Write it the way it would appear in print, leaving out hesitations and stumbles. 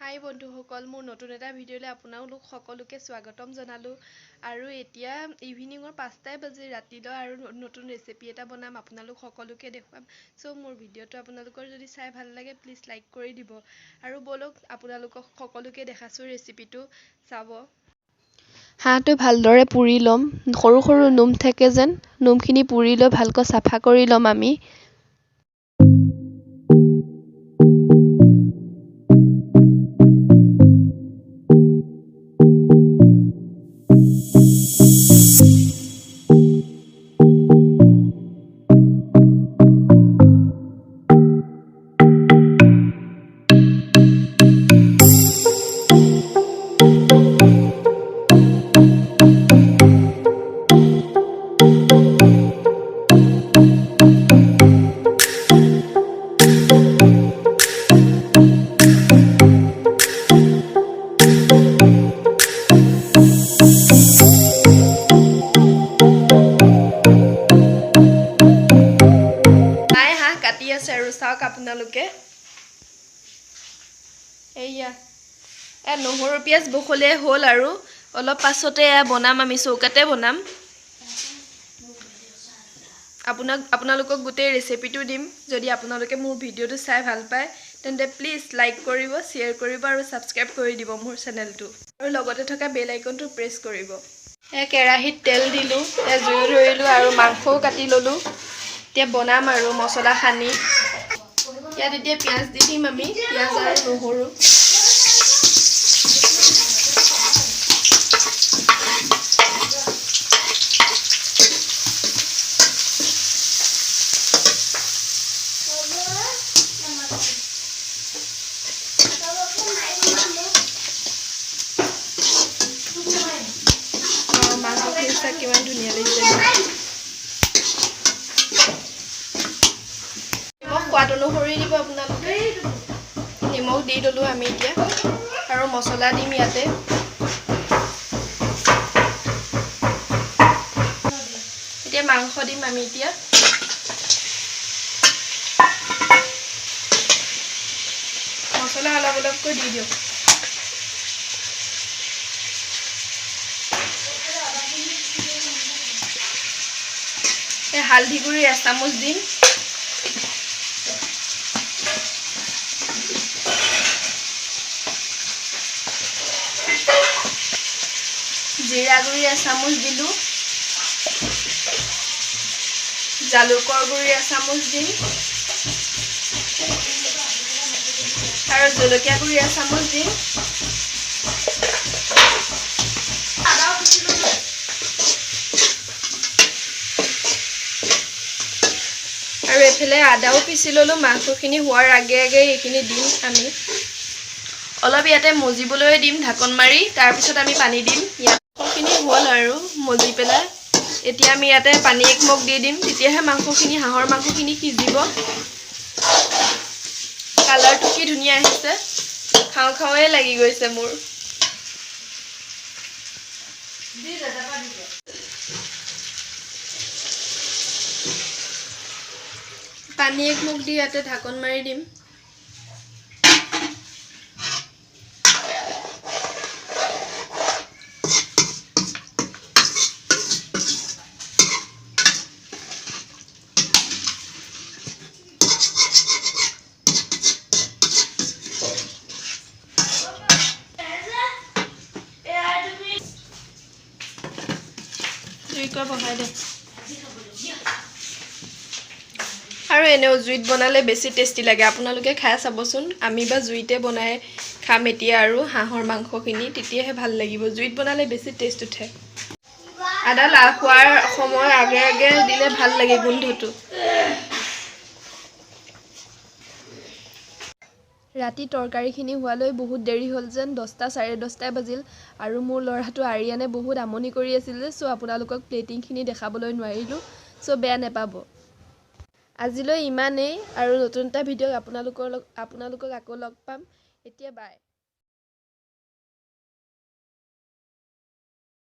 হাই বন্ধুসকল, মোৰ নতুন এটা ভিডিঅ'লৈ আপোনালোক সকলোকে স্বাগতম জনালোঁ। আৰু এতিয়া ইভিনিঙৰ 5টাই বাজি ৰাতিলৈ আৰু নতুন ৰেচিপি এটা বনাম, আপোনালোক সকলোকে দেখুৱাম। চ' মোৰ ভিডিঅ'টো আপোনালোকৰ যদি চাই ভাল লাগে প্লিজ লাইক কৰি দিব। আৰু বলক আপোনালোকক সকলোকে দেখাছোঁ ৰেচিপিটো চাব। হাঁহটো ভালদৰে পুৰি ল'ম। সৰু সৰু নোম থাকে যেন, নোমখিনি পুৰি লৈ ভালকৈ চাফা কৰি ল'ম আমি। কাটি আছে আৰু চাওক আপোনালোকে এইয়া নহৰু পিঁয়াজ বখলিয়াই হ'ল আৰু অলপ পাছতে বনাম, আমি চৌকাতে বনাম। আপোনালোকক গোটেই ৰেচিপিটো দিম। যদি আপোনালোকে মোৰ ভিডিঅ'টো চাই ভাল পায় তেন্তে প্লিজ লাইক কৰিব, শ্বেয়াৰ কৰিব আৰু ছাবস্ক্ৰাইব কৰি দিব মোৰ চেনেলটো, আৰু লগতে থকা বেল আইকনটো প্ৰেছ কৰিব। কেৰাহীত তেল দিলোঁ, জুই ধৰিলোঁ আৰু মাংসও কাটি ল'লোঁ। এতিয়া বনাম আৰু মছলা সানি। ইয়াত এতিয়া পিঁয়াজ দি দিম আমি, পিঁয়াজ আৰু নহৰু। মাংসখিনি চাওক কিমান ধুনীয়া লাগিছে। সোৱাদ অনুসৰি দিব আপোনালোকে। নিমখ দি দিলোঁ আমি এতিয়া, আৰু মছলা দিম ইয়াতে। এতিয়া মাংস দিম আমি এতিয়া। মছলা অলপ অলপকৈ দি দিওঁ। হালধি গুড়ি 1 চামুচ দিম। জিৰা গুড়ি 1 চামুচ দিলোঁ। জালুকৰ গুড়ি 1 চামুচ দিম, আৰু জলকীয়া গুড়ি 1 চামুচ দিম। আৰু এইফালে আদাও পিচি ল'লোঁ। মাংসখিনি হোৱাৰ আগে আগে এইখিনি দিম আমি। অলপ ইয়াতে মজিবলৈ দিম ঢাকন মাৰি, তাৰপিছত আমি পানী দিম। মাংসখিনি হ'ল আৰু মজি পেলাই। এতিয়া আমি ইয়াতে পানী 1 মগ দি দিম, তেতিয়াহে হাঁহৰ মাংসখিনি সিজিব। কালাৰটো কি ধুনীয়া আহিছে, খাওঁ খাওঁৱে লাগি গৈছে মোৰ। পানী 1 মগ দি ইয়াতে ঢাকন মাৰি দিম। বহাই দে। আৰু এনেও জুইত বনালে বেছি টেষ্টি লাগে, আপোনালোকে খাই চাবচোন। আমি বা জুইতে বনাই খাম এতিয়া, আৰু হাঁহৰ মাংসখিনি তেতিয়াহে ভাল লাগিব। জুইত বনালে বেছি টেষ্ট উঠে। আদা খোৱাৰ সময়ৰ আগে আগে দিলে ভাল লাগে গোন্ধটো। ৰাতি তৰকাৰীখিনি হোৱালৈ বহুত দেৰি হ'ল যেন, 10টা 10:30 বাজিল। আৰু মোৰ ল'ৰাটো আৰিয়ানে বহুত আমনি কৰি আছিল যে, চ' আপোনালোকক প্লেটিংখিনি দেখাবলৈ নোৱাৰিলোঁ, চ' বেয়া নেপাব। আজিলৈ ইমানেই, আৰু নতুন এটা ভিডিঅ' আপোনালোকক আকৌ লগ পাম। এতিয়া বাই।